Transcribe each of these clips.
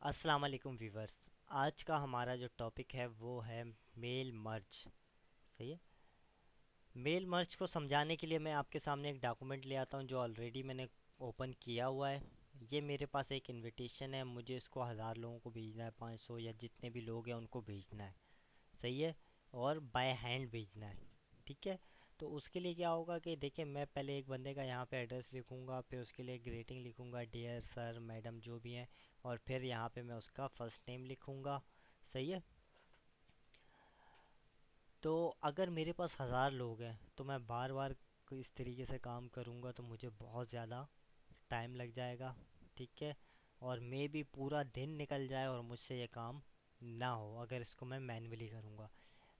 अस्सलाम वालेकुम व्यूवर्स। आज का हमारा जो टॉपिक है वो है मेल मर्ज। सही है। मेल मर्ज को समझाने के लिए मैं आपके सामने एक डॉक्यूमेंट ले आता हूँ जो ऑलरेडी मैंने ओपन किया हुआ है। ये मेरे पास एक इनविटेशन है, मुझे इसको 1000 लोगों को भेजना है, 500 या जितने भी लोग हैं उनको भेजना है। सही है। और बाय हैंड भेजना है। ठीक है। तो उसके लिए क्या होगा कि देखिए, मैं पहले एक बंदे का यहाँ पे एड्रेस लिखूँगा, फिर उसके लिए ग्रीटिंग लिखूँगा, डियर सर मैडम जो भी हैं। और फिर यहाँ पे मैं उसका फर्स्ट नेम लिखूँगा। सही है। तो अगर मेरे पास 1000 लोग हैं तो मैं बार बार इस तरीके से काम करूँगा तो मुझे बहुत ज़्यादा टाइम लग जाएगा। ठीक है। और मे भी पूरा दिन निकल जाए और मुझसे ये काम ना हो अगर इसको मैं मैन्युअली करूँगा।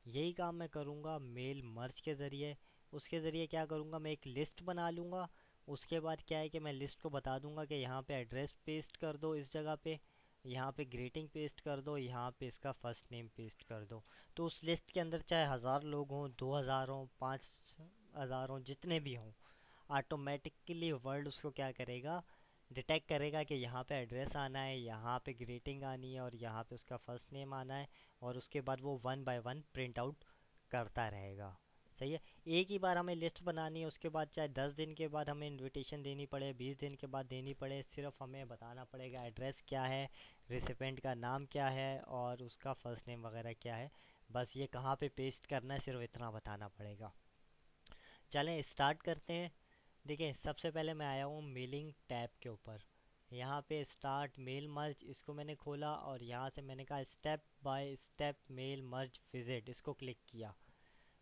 यही काम मैं करूँगा मेल मर्ज के ज़रिए। उसके ज़रिए क्या करूँगा, मैं एक लिस्ट बना लूँगा। उसके बाद क्या है कि मैं लिस्ट को बता दूँगा कि यहाँ पे एड्रेस पेस्ट कर दो इस जगह पे, यहाँ पे ग्रीटिंग पेस्ट कर दो, यहाँ पे इसका फर्स्ट नेम पेस्ट कर दो। तो उस लिस्ट के अंदर चाहे 1000 लोग हों, 2000 हों, 5000 हों, जितने भी हों, ऑटोमेटिकली वर्ड उसको क्या करेगा, डिटेक्ट करेगा कि यहाँ पे एड्रेस आना है, यहाँ पे ग्रीटिंग आनी है और यहाँ पे उसका फर्स्ट नेम आना है। और उसके बाद वो one by one print out करता रहेगा। सही है। एक ही बार हमें लिस्ट बनानी है, उसके बाद चाहे 10 दिन के बाद हमें इनविटेशन देनी पड़े, 20 दिन के बाद देनी पड़े, सिर्फ हमें बताना पड़ेगा एड्रेस क्या है, रिसिपेंट का नाम क्या है और उसका फर्स्ट नेम वगैरह क्या है। बस ये कहाँ पे पेस्ट करना है सिर्फ इतना बताना पड़ेगा। चलें स्टार्ट करते हैं। देखिए, सबसे पहले मैं आया हूँ मेलिंग टैब के ऊपर। यहाँ पे स्टार्ट मेल मर्ज, इसको मैंने खोला और यहाँ से मैंने कहा step by step mail merge wizard, इसको क्लिक किया।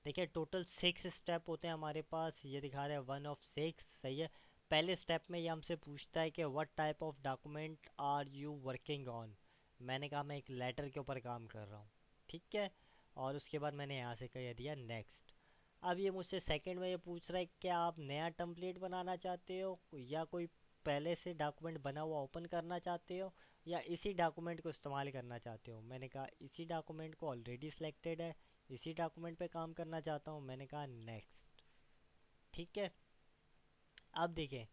देखिए, टोटल 6 स्टेप होते हैं हमारे पास, ये दिखा रहा है 1 ऑफ 6। सही है। पहले स्टेप में ये हमसे पूछता है कि what type of document are you working on. मैंने कहा मैं एक लेटर के ऊपर काम कर रहा हूँ। ठीक है। और उसके बाद मैंने यहाँ से कह दिया नेक्स्ट। अब ये मुझसे सेकंड में ये पूछ रहा है कि आप नया टेम्पलेट बनाना चाहते हो या कोई पहले से डॉक्यूमेंट बना हुआ ओपन करना चाहते हो या इसी डॉक्यूमेंट को इस्तेमाल करना चाहते हो। मैंने कहा इसी डॉक्यूमेंट को ऑलरेडी सिलेक्टेड है, इसी डॉक्यूमेंट पे काम करना चाहता हूँ। मैंने कहा नेक्स्ट। ठीक है। अब देखें,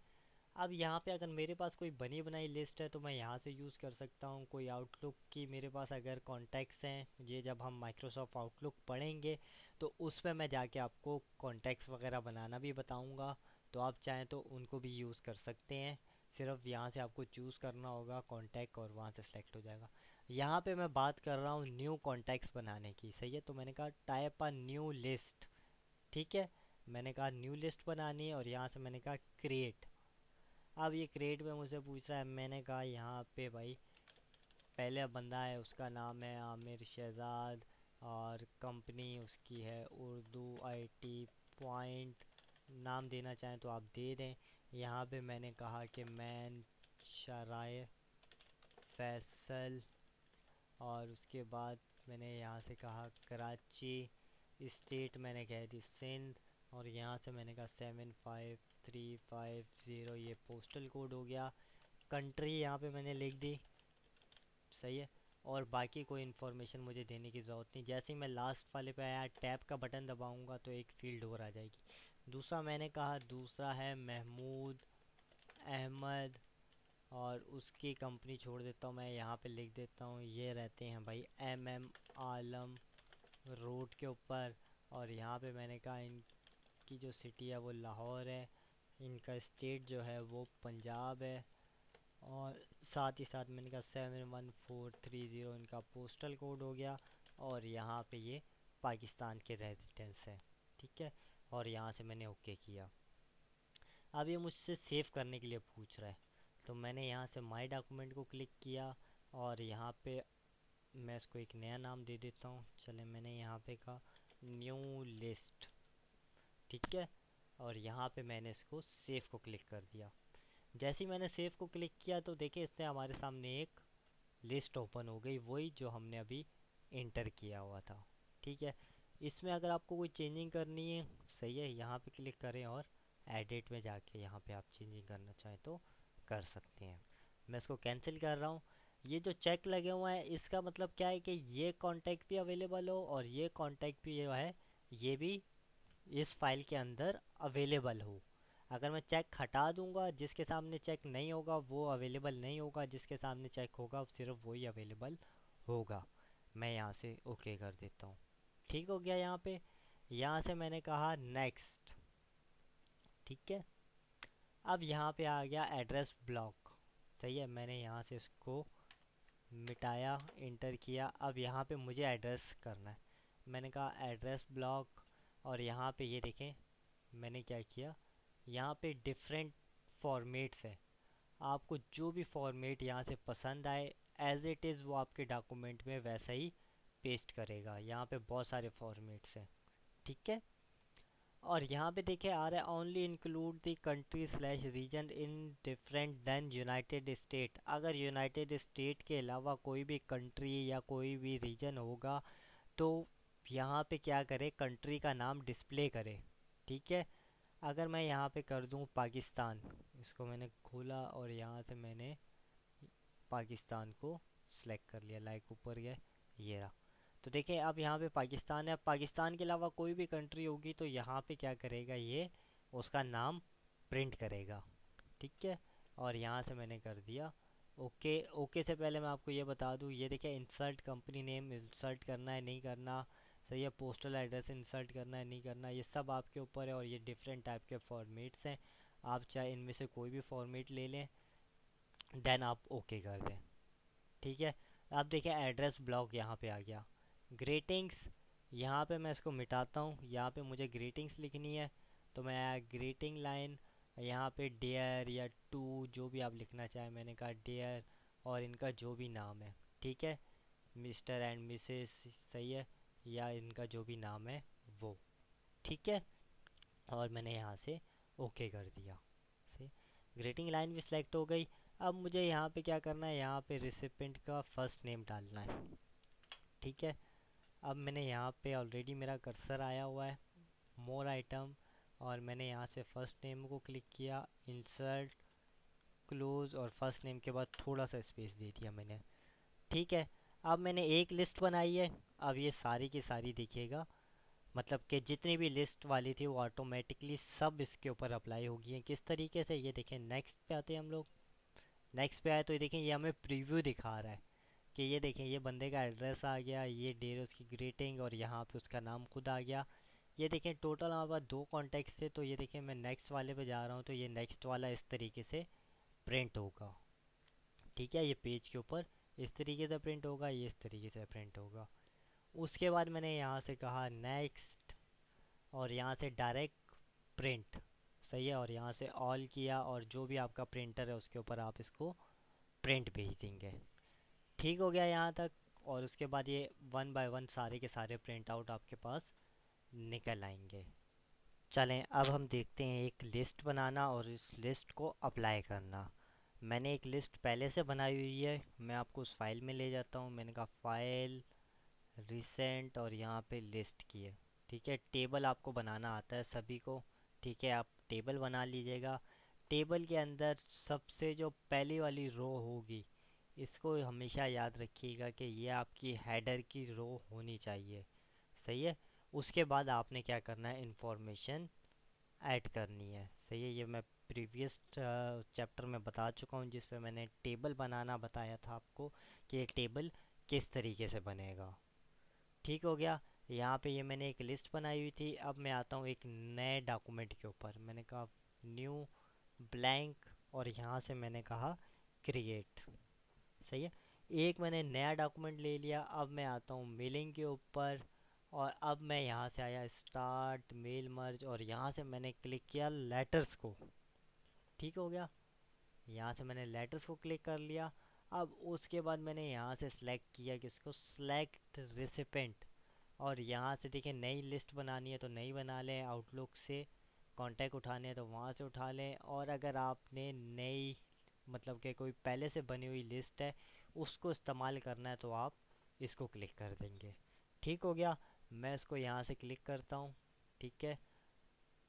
अब यहाँ पे अगर मेरे पास कोई बनी बनाई लिस्ट है तो मैं यहाँ से यूज़ कर सकता हूँ। कोई आउटलुक की मेरे पास अगर कॉन्टैक्ट्स हैं, ये जब हम माइक्रोसॉफ्ट आउटलुक पढ़ेंगे तो उसमें मैं जाके आपको कॉन्टैक्ट्स वगैरह बनाना भी बताऊँगा। तो आप चाहें तो उनको भी यूज़ कर सकते हैं। सिर्फ यहाँ से आपको चूज़ करना होगा कॉन्टैक्ट और वहाँ से सेलेक्ट हो जाएगा। यहाँ पे मैं बात कर रहा हूँ न्यू कॉन्टैक्ट्स बनाने की। सही है। तो मैंने कहा टाइप अ न्यू लिस्ट। ठीक है। मैंने कहा न्यू लिस्ट बनानी है और यहाँ से मैंने कहा क्रिएट। अब ये क्रिएट में मुझसे पूछ रहा है, मैंने कहा यहाँ पे भाई पहले बंदा है उसका नाम है आमिर शहजाद और कंपनी उसकी है उर्दू आईटी पॉइंट। नाम देना चाहें तो आप दे दें। यहाँ पे मैंने कहा कि मैन शराय फैसल। और उसके बाद मैंने यहाँ से कहा कराची। स्टेट मैंने कह दी सिंध। और यहाँ से मैंने कहा 75350, ये पोस्टल कोड हो गया। कंट्री यहाँ पे मैंने लिख दी। सही है। और बाकी कोई इन्फॉर्मेशन मुझे देने की ज़रूरत नहीं। जैसे ही मैं लास्ट वाले पे आया टैब का बटन दबाऊंगा तो एक फील्ड और आ जाएगी। दूसरा मैंने कहा, दूसरा है महमूद अहमद। और उसकी कंपनी छोड़ देता हूँ, मैं यहाँ पे लिख देता हूँ ये रहते हैं भाई MM आलम रोड के ऊपर। और यहाँ पे मैंने कहा इनकी जो सिटी है वो लाहौर है, इनका स्टेट जो है वो पंजाब है। और साथ ही साथ मैंने कहा 71430 इनका पोस्टल कोड हो गया। और यहाँ पे ये पाकिस्तान के रेजिडेंस हैं। ठीक है। और यहाँ से मैंने ओके किया। अब ये मुझसे सेव करने के लिए पूछ रहा है तो मैंने यहाँ से माय डॉक्यूमेंट को क्लिक किया। और यहाँ पे मैं इसको एक नया नाम दे देता हूँ। चले, मैंने यहाँ पे कहा न्यू लिस्ट। ठीक है। और यहाँ पे मैंने इसको सेव को क्लिक कर दिया। जैसे ही मैंने सेव को क्लिक किया तो देखिए इसने हमारे सामने एक लिस्ट ओपन हो गई, वही जो हमने अभी इंटर किया हुआ था। ठीक है। इसमें अगर आपको कोई चेंजिंग करनी है, सही है, यहाँ पे क्लिक करें और एडिट में जाके यहाँ पे आप चेंजिंग करना चाहें तो कर सकते हैं। मैं इसको कैंसिल कर रहा हूँ। ये जो चेक लगे हुए हैं इसका मतलब क्या है कि ये कॉन्टैक्ट भी अवेलेबल हो और ये कॉन्टैक्ट भी जो है ये भी इस फाइल के अंदर अवेलेबल हो। अगर मैं चेक हटा दूंगा, जिसके सामने चेक नहीं होगा वो अवेलेबल नहीं होगा, जिसके सामने चेक होगा सिर्फ वही अवेलेबल होगा। मैं यहाँ से ओके कर देता हूँ। ठीक हो गया। यहाँ पे यहाँ से मैंने कहा नेक्स्ट। ठीक है। अब यहाँ पे आ गया एड्रेस ब्लॉक। सही है, मैंने यहाँ से इसको मिटाया, इंटर किया। अब यहाँ पे मुझे एड्रेस करना है। मैंने कहा एड्रेस ब्लॉक, और यहाँ पे ये देखें मैंने क्या किया, यहाँ पे डिफरेंट फॉर्मेट्स है। आपको जो भी फॉर्मेट यहाँ से पसंद आए एज इट इज़ वो आपके डॉक्यूमेंट में वैसा ही पेस्ट करेगा। यहाँ पे बहुत सारे फॉर्मेट्स हैं। ठीक है। और यहाँ पे देखिए आ रहा है only include the country slash region in different than United State. अगर यूनाइटेड स्टेट के अलावा कोई भी कंट्री या कोई भी रीजन होगा तो यहाँ पे क्या करे, कंट्री का नाम डिस्प्ले करे। ठीक है। अगर मैं यहाँ पे कर दूँ पाकिस्तान, इसको मैंने खोला और यहाँ से मैंने पाकिस्तान को सिलेक्ट कर लिया, लाइक ऊपर ये रहा। तो देखिए अब यहाँ पे पाकिस्तान है। अब पाकिस्तान के अलावा कोई भी कंट्री होगी तो यहाँ पे क्या करेगा, ये उसका नाम प्रिंट करेगा। ठीक है। और यहाँ से मैंने कर दिया ओके। ओके से पहले मैं आपको ये बता दूँ, ये देखिए इंसर्ट कंपनी नेम इंसर्ट करना है नहीं करना, सही है, पोस्टल एड्रेस इंसर्ट करना है नहीं करना, ये सब आपके ऊपर है। और ये डिफरेंट टाइप के फॉर्मेट्स हैं, आप चाहे इनमें से कोई भी फॉर्मेट ले लें, देन आप ओके कर दें। ठीक है। अब देखिए एड्रेस ब्लॉक यहाँ पे आ गया। ग्रीटिंग्स, यहाँ पे मैं इसको मिटाता हूँ। यहाँ पे मुझे ग्रीटिंग्स लिखनी है तो मैं ग्रीटिंग लाइन यहाँ पे डेयर या टू जो भी आप लिखना चाहें, मैंने कहा डेयर, और इनका जो भी नाम है। ठीक है, मिस्टर एंड मिसेस, सही है, या इनका जो भी नाम है वो। ठीक है। और मैंने यहाँ से ओके कर दिया। सही, ग्रीटिंग लाइन भी सिलेक्ट हो गई। अब मुझे यहाँ पे क्या करना है, यहाँ पे रिसिपेंट का फर्स्ट नेम डालना है। ठीक है। अब मैंने यहाँ पे ऑलरेडी मेरा कर्सर आया हुआ है मोर आइटम, और मैंने यहाँ से फर्स्ट नेम को क्लिक किया, इंसर्ट, क्लोज, और फर्स्ट नेम के बाद थोड़ा सा स्पेस दे दिया मैंने। ठीक है। अब मैंने एक लिस्ट बनाई है। अब ये सारी की सारी देखिएगा, मतलब कि जितनी भी लिस्ट वाली थी वो ऑटोमेटिकली सब इसके ऊपर अप्लाई होगी है। किस तरीके से, ये देखें नेक्स्ट पे आते हैं हम लोग। नेक्स्ट पे आए तो ये देखें ये हमें प्रीव्यू दिखा रहा है कि ये देखें ये बंदे का एड्रेस आ गया, ये डेट उसकी ग्रीटिंग, और यहाँ पे उसका नाम खुद आ गया। ये देखें टोटल हमारे पास दो कॉन्टेक्ट थे। तो ये देखें मैं नेक्स्ट वाले पे जा रहा हूँ तो ये नेक्स्ट वाला इस तरीके से प्रिंट होगा। ठीक है, ये पेज के ऊपर इस तरीके से प्रिंट होगा, ये इस तरीके से प्रिंट होगा। उसके बाद मैंने यहाँ से कहा नेक्स्ट, और यहाँ से डायरेक्ट प्रिंट, सही है, और यहाँ से ऑल किया, और जो भी आपका प्रिंटर है उसके ऊपर आप इसको प्रिंट भेज देंगे। ठीक हो गया यहाँ तक। और उसके बाद ये वन बाय वन सारे के सारे प्रिंट आउट आपके पास निकल आएंगे। चलें अब हम देखते हैं एक लिस्ट बनाना और इस लिस्ट को अप्लाई करना। मैंने एक लिस्ट पहले से बनाई हुई है, मैं आपको उस फाइल में ले जाता हूँ। मैंने कहा फाइल, रिसेंट, और यहाँ पे लिस्ट की है। ठीक है, टेबल आपको बनाना आता है सभी को। ठीक है, आप टेबल बना लीजिएगा। टेबल के अंदर सबसे जो पहली वाली रो होगी, इसको हमेशा याद रखिएगा कि ये आपकी हेडर की रो होनी चाहिए। सही है। उसके बाद आपने क्या करना है, इंफॉर्मेशन ऐड करनी है। सही है, ये मैं प्रीवियस चैप्टर में बता चुका हूँ जिस पे मैंने टेबल बनाना बताया था आपको कि एक टेबल किस तरीके से बनेगा। ठीक हो गया। यहाँ पे ये मैंने एक लिस्ट बनाई हुई थी। अब मैं आता हूँ एक नए डॉक्यूमेंट के ऊपर। मैंने कहा न्यू ब्लैंक, और यहाँ से मैंने कहा क्रिएट। सही है, एक मैंने नया डॉक्यूमेंट ले लिया। अब मैं आता हूँ मेलिंग के ऊपर, और अब मैं यहाँ से आया स्टार्ट मेल मर्ज, और यहाँ से मैंने क्लिक किया लेटर्स को। ठीक हो गया, यहाँ से मैंने लेटर्स को क्लिक कर लिया। अब उसके बाद मैंने यहाँ से सिलेक्ट किया किसको, सिलेक्ट रिसिपेंट, और यहाँ से देखिए नई लिस्ट बनानी है तो नई बना लें, आउटलुक से कांटेक्ट उठाने हैं तो वहाँ से उठा लें। और अगर आपने नई मतलब कि कोई पहले से बनी हुई लिस्ट है उसको इस्तेमाल करना है तो आप इसको क्लिक कर देंगे। ठीक हो गया, मैं इसको यहाँ से क्लिक करता हूँ। ठीक है,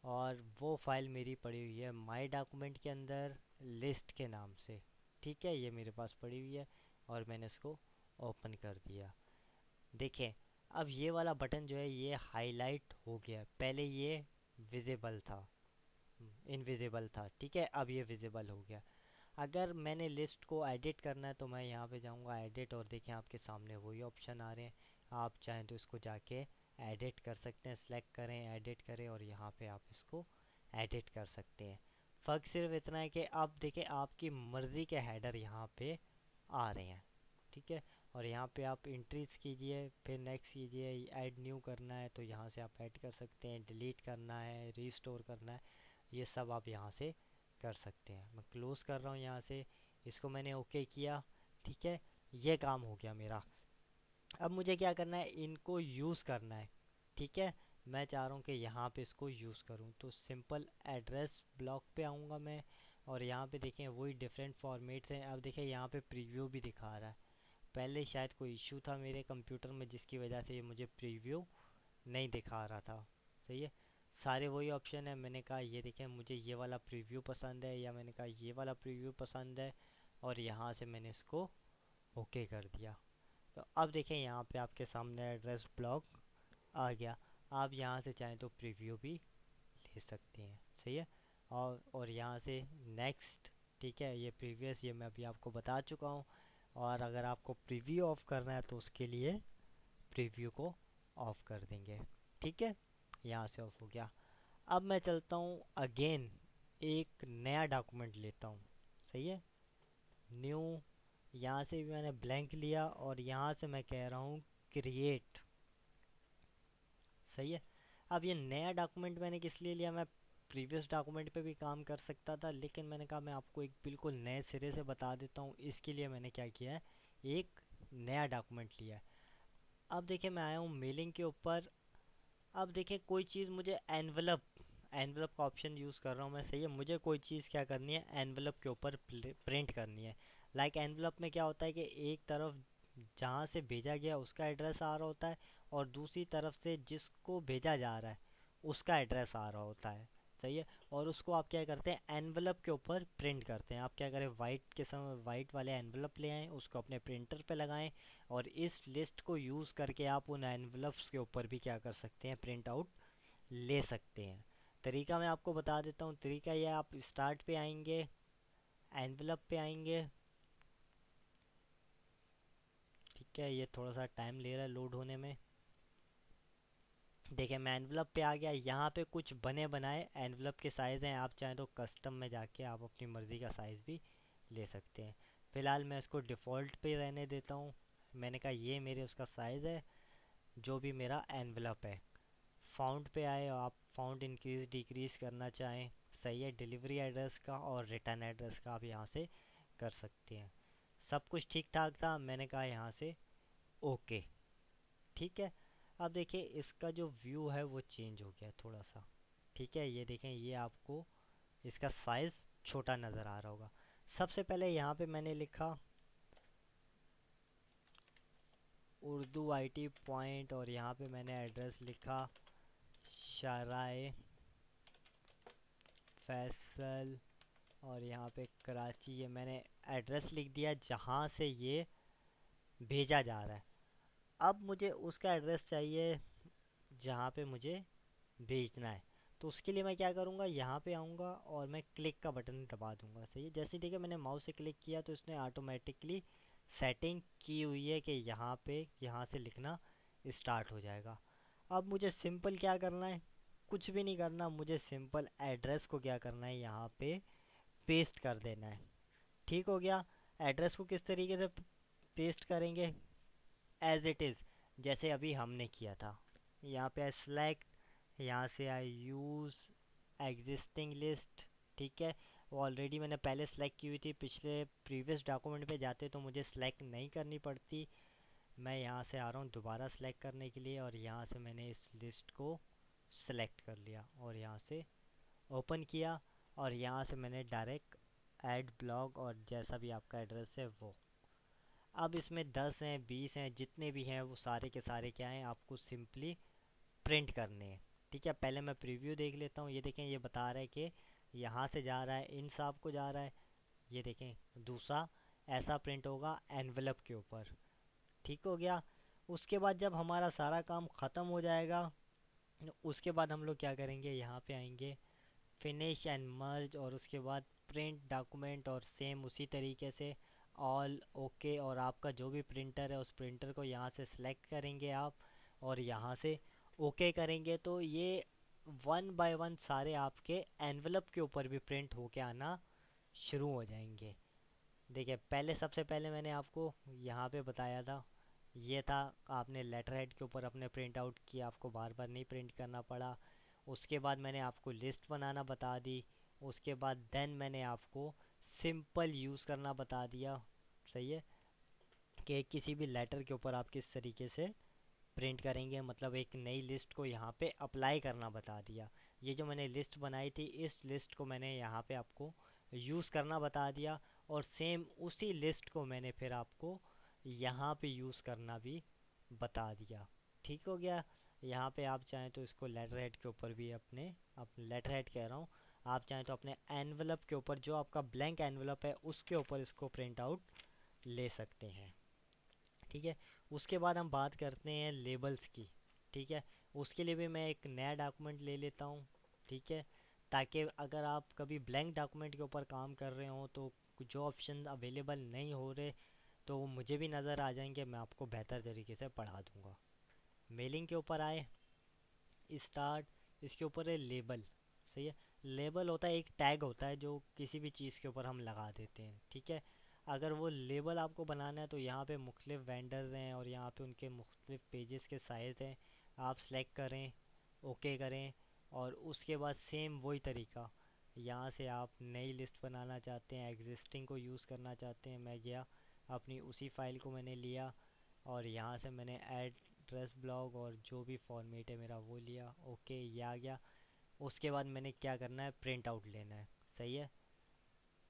और वो फाइल मेरी पड़ी हुई है माय डॉक्यूमेंट के अंदर लिस्ट के नाम से। ठीक है, ये मेरे पास पड़ी हुई है और मैंने इसको ओपन कर दिया। देखें अब ये वाला बटन जो है ये हाईलाइट हो गया, पहले ये विजिबल था। इनविजिबल था, ठीक है। अब ये विजिबल हो गया। अगर मैंने लिस्ट को एडिट करना है तो मैं यहाँ पे जाऊँगा एडिट, और देखें आपके सामने वही ऑप्शन आ रहे हैं। आप चाहें तो इसको जाके एडिट कर सकते हैं, सेलेक्ट करें, एडिट करें, और यहाँ पे आप इसको एडिट कर सकते हैं। फ़र्क सिर्फ इतना है कि अब देखें आपकी मर्ज़ी के हेडर यहाँ पे आ रहे हैं, ठीक है। और यहाँ पे आप इंट्रीज कीजिए, फिर नेक्स्ट कीजिए, ऐड न्यू करना है तो यहाँ से आप ऐड कर सकते हैं, डिलीट करना है, रीस्टोर करना है, ये सब आप यहाँ से कर सकते हैं। मैं क्लोज़ कर रहा हूँ यहाँ से, इसको मैंने ओके किया, ठीक है। ये काम हो गया मेरा। अब मुझे क्या करना है, इनको यूज़ करना है, ठीक है। मैं चाह रहा हूँ कि यहाँ पे इसको यूज़ करूँ, तो सिंपल एड्रेस ब्लॉक पे आऊँगा मैं, और यहाँ पे देखें वही डिफरेंट फॉर्मेट्स हैं। अब देखें यहाँ पे प्रीव्यू भी दिखा रहा है। पहले शायद कोई इशू था मेरे कंप्यूटर में जिसकी वजह से ये मुझे प्रीव्यू नहीं दिखा रहा था, सही है। सारे वही ऑप्शन है, मैंने कहा ये देखें मुझे ये वाला प्रीव्यू पसंद है, या मैंने कहा ये वाला प्रीव्यू पसंद है, और यहाँ से मैंने इसको ओके कर दिया। तो अब देखें यहाँ पे आपके सामने एड्रेस ब्लॉक आ गया। आप यहाँ से चाहें तो प्रीव्यू भी ले सकते हैं, सही है। और यहाँ से नेक्स्ट, ठीक है। ये प्रीवियस ये मैं अभी आपको बता चुका हूँ। और अगर आपको प्रीव्यू ऑफ करना है तो उसके लिए प्रीव्यू को ऑफ कर देंगे, ठीक है। यहाँ से ऑफ हो गया। अब मैं चलता हूँ अगेन, एक नया डॉक्यूमेंट लेता हूँ, सही है। न्यू, यहाँ से भी मैंने ब्लैंक लिया, और यहाँ से मैं कह रहा हूँ क्रिएट, सही है। अब ये नया डॉक्यूमेंट मैंने किस लिए लिया, मैं प्रीवियस डॉक्यूमेंट पे भी काम कर सकता था, लेकिन मैंने कहा मैं आपको एक बिल्कुल नए सिरे से बता देता हूँ, इसके लिए मैंने क्या किया है, एक नया डॉक्यूमेंट लिया है। अब देखिए मैं आया हूँ मेलिंग के ऊपर। अब देखिए कोई चीज़ मुझे एनवलप, एनवलप का ऑप्शन यूज़ कर रहा हूँ मैं, सही है। मुझे कोई चीज़ क्या करनी है, एनवलप के ऊपर प्रिंट करनी है। लाइक एनवलप में क्या होता है कि एक तरफ जहाँ से भेजा गया उसका एड्रेस आ रहा होता है, और दूसरी तरफ से जिसको भेजा जा रहा है उसका एड्रेस आ रहा होता है, सही है। और उसको आप क्या करते हैं, एनवलप के ऊपर प्रिंट करते हैं। आप क्या करें, वाइट के समय वाइट वाले एनवलप ले आएँ, उसको अपने प्रिंटर पे लगाएं, और इस लिस्ट को यूज़ करके आप उन एनवलप्स के ऊपर भी क्या कर सकते हैं, प्रिंट आउट ले सकते हैं। तरीका मैं आपको बता देता हूँ। तरीका ये, आप स्टार्ट पे आएंगे, एनवलप पे आएंगे, ठीक है। ये थोड़ा सा टाइम ले रहा है लोड होने में। देखिए मैं एनवलप पे आ गया। यहाँ पे कुछ बने बनाए एनवलप के साइज़ हैं, आप चाहें तो कस्टम में जाके आप अपनी मर्ज़ी का साइज़ भी ले सकते हैं। फ़िलहाल मैं इसको डिफ़ॉल्ट पे रहने देता हूँ। मैंने कहा ये मेरे उसका साइज़ है जो भी मेरा एनवलप है। फाउंड पे आए, आप फाउंड इंक्रीज़ डिक्रीज़ करना चाहें, सही है। डिलीवरी एड्रेस का और रिटर्न एड्रेस का आप यहाँ से कर सकते हैं। सब कुछ ठीक ठाक था, मैंने कहा यहाँ से ओके, ठीक है। अब देखिए इसका जो व्यू है वो चेंज हो गया थोड़ा सा, ठीक है। ये देखें, ये आपको इसका साइज़ छोटा नज़र आ रहा होगा। सबसे पहले यहाँ पे मैंने लिखा उर्दू आईटी पॉइंट, और यहाँ पे मैंने एड्रेस लिखा शराय फैसल, और यहाँ पे कराची। ये मैंने एड्रेस लिख दिया जहाँ से ये भेजा जा रहा है। अब मुझे उसका एड्रेस चाहिए जहाँ पे मुझे भेजना है। तो उसके लिए मैं क्या करूँगा, यहाँ पे आऊँगा और मैं क्लिक का बटन दबा दूँगा, सही है। जैसे देखिए मैंने माउस से क्लिक किया तो इसने ऑटोमेटिकली सेटिंग की हुई है कि यहाँ पे यहाँ से लिखना स्टार्ट हो जाएगा। अब मुझे सिंपल क्या करना है, कुछ भी नहीं करना, मुझे सिंपल एड्रेस को क्या करना है, यहाँ पे पेस्ट कर देना है। ठीक हो गया। एड्रेस को किस तरीके से पेस्ट करेंगे, एज इट इज़ जैसे अभी हमने किया था। यहाँ पे आई सेलेक्ट, यहाँ से आई यूज़ एग्जिस्टिंग लिस्ट, ठीक है। वो ऑलरेडी मैंने पहले सेलेक्ट की हुई थी, पिछले प्रीवियस डॉक्यूमेंट पे जाते तो मुझे सेलेक्ट नहीं करनी पड़ती। मैं यहाँ से आ रहा हूँ दोबारा सेलेक्ट करने के लिए, और यहाँ से मैंने इस लिस्ट को सेलेक्ट कर लिया और यहाँ से ओपन किया, और यहाँ से मैंने डायरेक्ट ऐड ब्लॉग, और जैसा भी आपका एड्रेस है वो। अब इसमें 10 हैं 20 हैं जितने भी हैं वो सारे के सारे क्या हैं, आपको सिंपली प्रिंट करने हैं, ठीक है। पहले मैं प्रीव्यू देख लेता हूँ। ये देखें ये बता रहा है कि यहाँ से जा रहा है, इन साहब को जा रहा है। ये देखें दूसरा ऐसा प्रिंट होगा एनवेलप के ऊपर, ठीक हो गया। उसके बाद जब हमारा सारा काम ख़त्म हो जाएगा, उसके बाद हम लोग क्या करेंगे, यहाँ पे आएंगे फिनिश एंड मर्ज, और उसके बाद प्रिंट डॉक्यूमेंट, और सेम उसी तरीके से ऑल ओके। और आपका जो भी प्रिंटर है उस प्रिंटर को यहाँ से सिलेक्ट करेंगे आप, और यहाँ से ओके करेंगे, तो ये वन बाय वन सारे आपके एनवलप के ऊपर भी प्रिंट होके आना शुरू हो जाएंगे। देखिए पहले, सबसे पहले मैंने आपको यहाँ पे बताया था, ये था आपने लेटर हेड के ऊपर अपने प्रिंट आउट किया, आपको बार बार नहीं प्रिंट करना पड़ा। उसके बाद मैंने आपको लिस्ट बनाना बता दी। उसके बाद देन मैंने आपको सिंपल यूज़ करना बता दिया, सही है, कि किसी भी लेटर के ऊपर आप किस तरीके से प्रिंट करेंगे, मतलब एक नई लिस्ट को यहाँ पे अप्लाई करना बता दिया। ये जो मैंने लिस्ट बनाई थी, इस लिस्ट को मैंने यहाँ पे आपको यूज़ करना बता दिया, और सेम उसी लिस्ट को मैंने फिर आपको यहाँ पे यूज़ करना भी बता दिया। ठीक हो गया। यहाँ पे आप चाहें तो इसको लेटर हेड के ऊपर भी अपने लेटर हेड कह रहा हूँ, आप चाहें तो अपने एनवलप के ऊपर, जो आपका ब्लैंक एनवलप है उसके ऊपर इसको प्रिंट आउट ले सकते हैं। ठीक है। उसके बाद हम बात करते हैं लेबल्स की। ठीक है। उसके लिए भी मैं एक नया डॉक्यूमेंट ले लेता हूँ। ठीक है। ताकि अगर आप कभी ब्लैंक डॉक्यूमेंट के ऊपर काम कर रहे हो तो जो ऑप्शन अवेलेबल नहीं हो रहे तो वो मुझे भी नज़र आ जाएंगे, मैं आपको बेहतर तरीके से पढ़ा दूंगा। मेलिंग के ऊपर आए, स्टार्ट, इसके ऊपर है लेबल। सही है। लेबल होता है, एक टैग होता है जो किसी भी चीज़ के ऊपर हम लगा देते हैं। ठीक है। अगर वो लेबल आपको बनाना है तो यहाँ पे मुख्तलिफ वेंडर्स हैं और यहाँ पे उनके मुख्तलिफ पेजेस के साइज़ हैं, आप सेलेक्ट करें, ओके करें, और उसके बाद सेम वही तरीका, यहाँ से आप नई लिस्ट बनाना चाहते हैं, एग्जिस्टिंग को यूज़ करना चाहते हैं, मैं गया अपनी उसी फाइल को मैंने लिया, और यहाँ से मैंने एड्रेस ब्लॉक और जो भी फॉर्मेट है मेरा वो लिया, ओके ये आ गया। उसके बाद मैंने क्या करना है, प्रिंट आउट लेना है। सही है।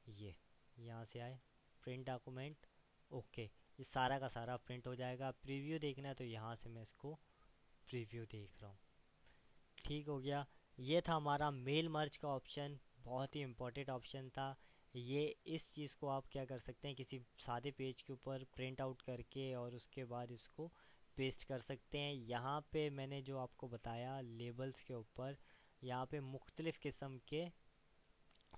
ये यहाँ से आए, प्रिंट डॉक्यूमेंट, ओके, ये सारा का सारा प्रिंट हो जाएगा। प्रीव्यू देखना है तो यहाँ से मैं इसको प्रीव्यू देख रहा हूँ। ठीक हो गया। ये था हमारा मेल मर्ज का ऑप्शन, बहुत ही इम्पोर्टेंट ऑप्शन था ये। इस चीज़ को आप क्या कर सकते हैं, किसी सादे पेज के ऊपर प्रिंट आउट करके और उसके बाद इसको पेस्ट कर सकते हैं। यहाँ पे मैंने जो आपको बताया लेबल्स के ऊपर, यहाँ पे मुख्तलिफ़ किस्म के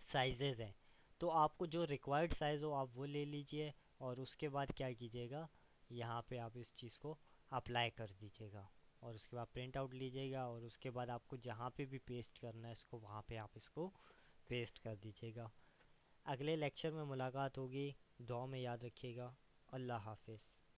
साइजेज़ हैं, तो आपको जो रिक्वायर्ड साइज़ हो आप वो ले लीजिए, और उसके बाद क्या कीजिएगा, यहाँ पे आप इस चीज़ को अप्लाई कर दीजिएगा, और उसके बाद प्रिंट आउट लीजिएगा, और उसके बाद आपको जहाँ पे भी पेस्ट करना है इसको, वहाँ पे आप इसको पेस्ट कर दीजिएगा। अगले लेक्चर में मुलाकात होगी, दुआ में याद रखिएगा। अल्लाह हाफिज़।